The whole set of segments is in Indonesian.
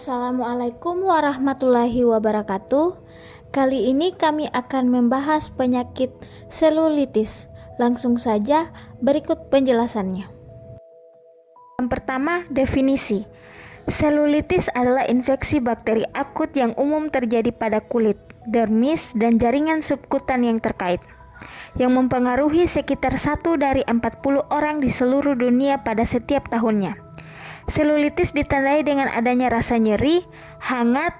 Assalamualaikum warahmatullahi wabarakatuh. Kali ini kami akan membahas penyakit selulitis. Langsung saja, berikut penjelasannya. Yang pertama, definisi. Selulitis adalah infeksi bakteri akut yang umum terjadi pada kulit, dermis, dan jaringan subkutan yang terkait, yang mempengaruhi sekitar 1 dari 40 orang di seluruh dunia pada setiap tahunnya. Selulitis ditandai dengan adanya rasa nyeri, hangat,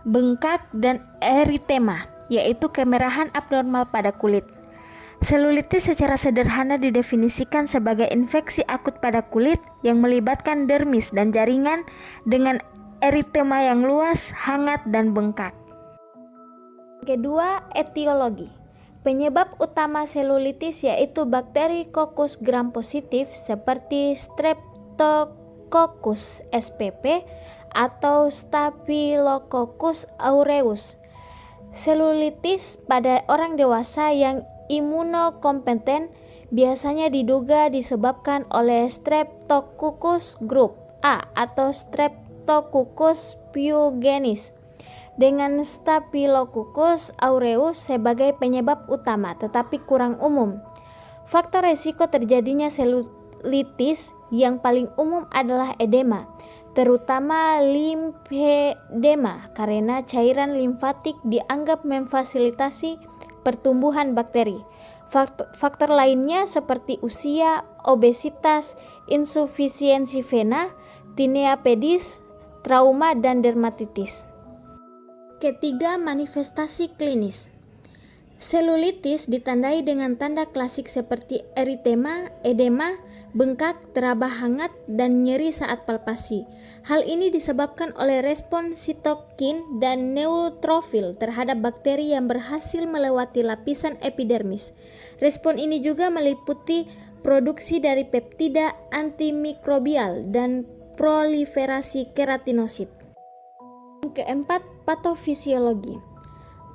bengkak, dan eritema, yaitu kemerahan abnormal pada kulit. Selulitis secara sederhana didefinisikan sebagai infeksi akut pada kulit yang melibatkan dermis dan jaringan dengan eritema yang luas, hangat, dan bengkak. Kedua, etiologi. Penyebab utama selulitis yaitu bakteri Coccus gram-positif seperti Streptococcus spp atau Staphylococcus aureus. Selulitis pada orang dewasa yang imunokompeten biasanya diduga disebabkan oleh Streptococcus grup A atau Streptococcus pyogenes, dengan Staphylococcus aureus sebagai penyebab utama tetapi kurang umum. Faktor resiko terjadinya selulitis yang paling umum adalah edema, terutama limfedema, karena cairan limfatik dianggap memfasilitasi pertumbuhan bakteri. Faktor lainnya seperti usia, obesitas, insufisiensi vena, tinea pedis, trauma, dan dermatitis. Ketiga, manifestasi klinis. Selulitis ditandai dengan tanda klasik seperti eritema, edema, bengkak, teraba hangat, dan nyeri saat palpasi. Hal ini disebabkan oleh respon sitokin dan neutrofil terhadap bakteri yang berhasil melewati lapisan epidermis. Respon ini juga meliputi produksi dari peptida antimikrobial dan proliferasi keratinosit. Yang keempat, patofisiologi.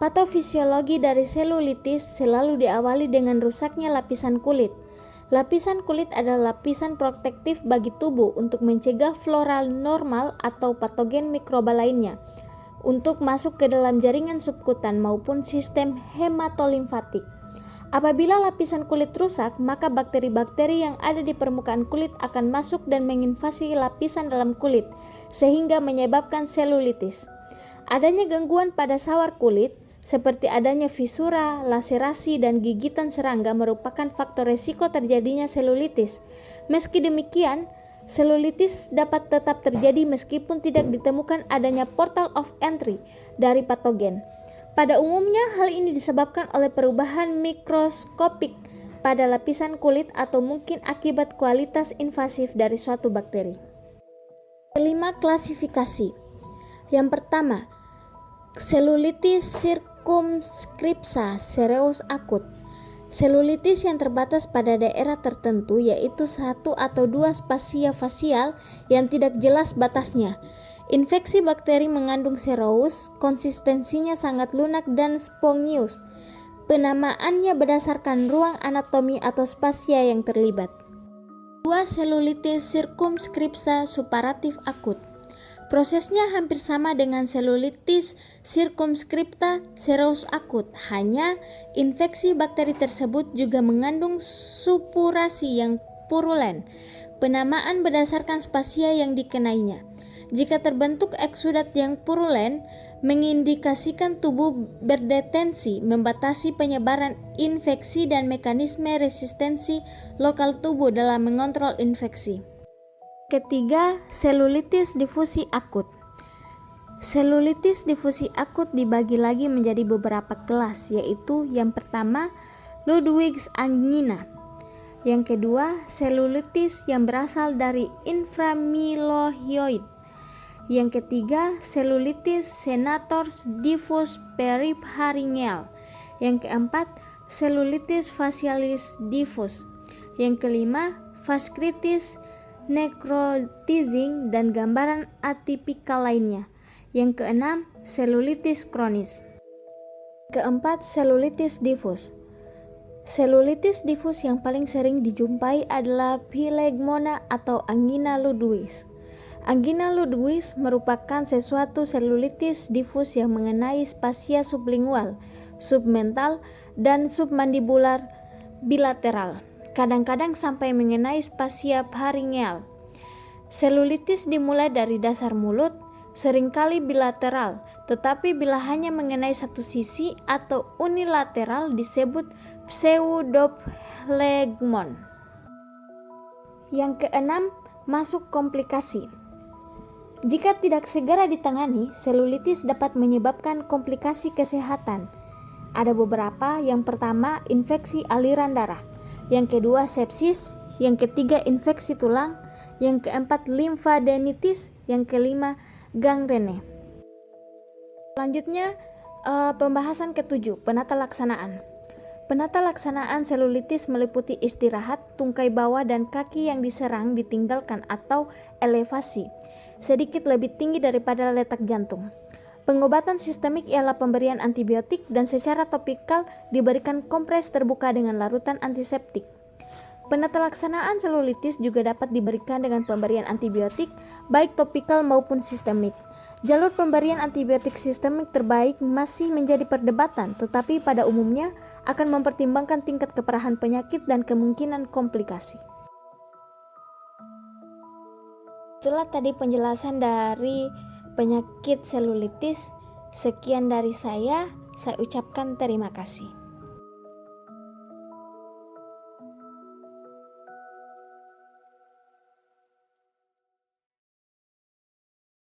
Patofisiologi dari selulitis selalu diawali dengan rusaknya lapisan kulit. Lapisan kulit adalah lapisan protektif bagi tubuh untuk mencegah flora normal atau patogen mikroba lainnya untuk masuk ke dalam jaringan subkutan maupun sistem hematolimfatik. Apabila lapisan kulit rusak, maka bakteri-bakteri yang ada di permukaan kulit akan masuk dan menginvasi lapisan dalam kulit, sehingga menyebabkan selulitis. Adanya gangguan pada sawar kulit, seperti adanya fisura, laserasi, dan gigitan serangga merupakan faktor risiko terjadinya selulitis. Meski demikian, selulitis dapat tetap terjadi meskipun tidak ditemukan adanya portal of entry dari patogen. Pada umumnya, hal ini disebabkan oleh perubahan mikroskopik pada lapisan kulit atau mungkin akibat kualitas invasif dari suatu bakteri. Kelima, klasifikasi. Yang pertama, selulitis circumscripsa sereus akut. Selulitis yang terbatas pada daerah tertentu, yaitu 1 atau 2 spasia fasial yang tidak jelas batasnya. Infeksi bakteri mengandung sereus, konsistensinya sangat lunak dan spongius. Penamaannya berdasarkan ruang anatomi atau spasia yang terlibat. 2. Selulitis circumscripsa suparatif akut. Prosesnya hampir sama dengan selulitis circumscripta sereus akut, hanya infeksi bakteri tersebut juga mengandung supurasi yang purulen. Penamaan berdasarkan spasia yang dikenainya. Jika terbentuk eksudat yang purulen, mengindikasikan tubuh berdetensi, membatasi penyebaran infeksi dan mekanisme resistensi lokal tubuh dalam mengontrol infeksi. Ketiga, selulitis difusi akut. Selulitis difusi akut dibagi lagi menjadi beberapa kelas, yaitu yang pertama, Ludwig's angina. Yang kedua, selulitis yang berasal dari inframylohioid. Yang ketiga, selulitis senators diffuse peripharyngeal. Yang keempat, selulitis facialis diffuse. Yang kelima, vasculitis necrotizing dan gambaran atipikal lainnya. Yang keenam, selulitis kronis. Keempat, selulitis difus. Selulitis difus yang paling sering dijumpai adalah phlegmona atau angina Ludwig's. Angina Ludwig merupakan sesuatu selulitis difus yang mengenai spasia sublingual, submental, dan submandibular bilateral, kadang-kadang sampai mengenai spasia pharyngeal. Selulitis dimulai dari dasar mulut, seringkali bilateral, tetapi bila hanya mengenai satu sisi atau unilateral disebut pseudoplegmon. Yang keenam, masuk komplikasi. Jika tidak segera ditangani, selulitis dapat menyebabkan komplikasi kesehatan. Ada beberapa, yang pertama infeksi aliran darah, yang kedua sepsis, yang ketiga infeksi tulang, yang keempat limfadenitis, yang kelima gangrene. Selanjutnya pembahasan ketujuh, penata laksanaan. Penata laksanaan selulitis meliputi istirahat, tungkai bawah dan kaki yang diserang ditinggalkan atau elevasi sedikit lebih tinggi daripada letak jantung. Pengobatan sistemik ialah pemberian antibiotik dan secara topikal diberikan kompres terbuka dengan larutan antiseptik. Penata laksanaan selulitis juga dapat diberikan dengan pemberian antibiotik baik topikal maupun sistemik. Jalur pemberian antibiotik sistemik terbaik masih menjadi perdebatan, tetapi pada umumnya akan mempertimbangkan tingkat keparahan penyakit dan kemungkinan komplikasi. Itulah tadi penjelasan dari penyakit selulitis. Sekian dari saya ucapkan terima kasih.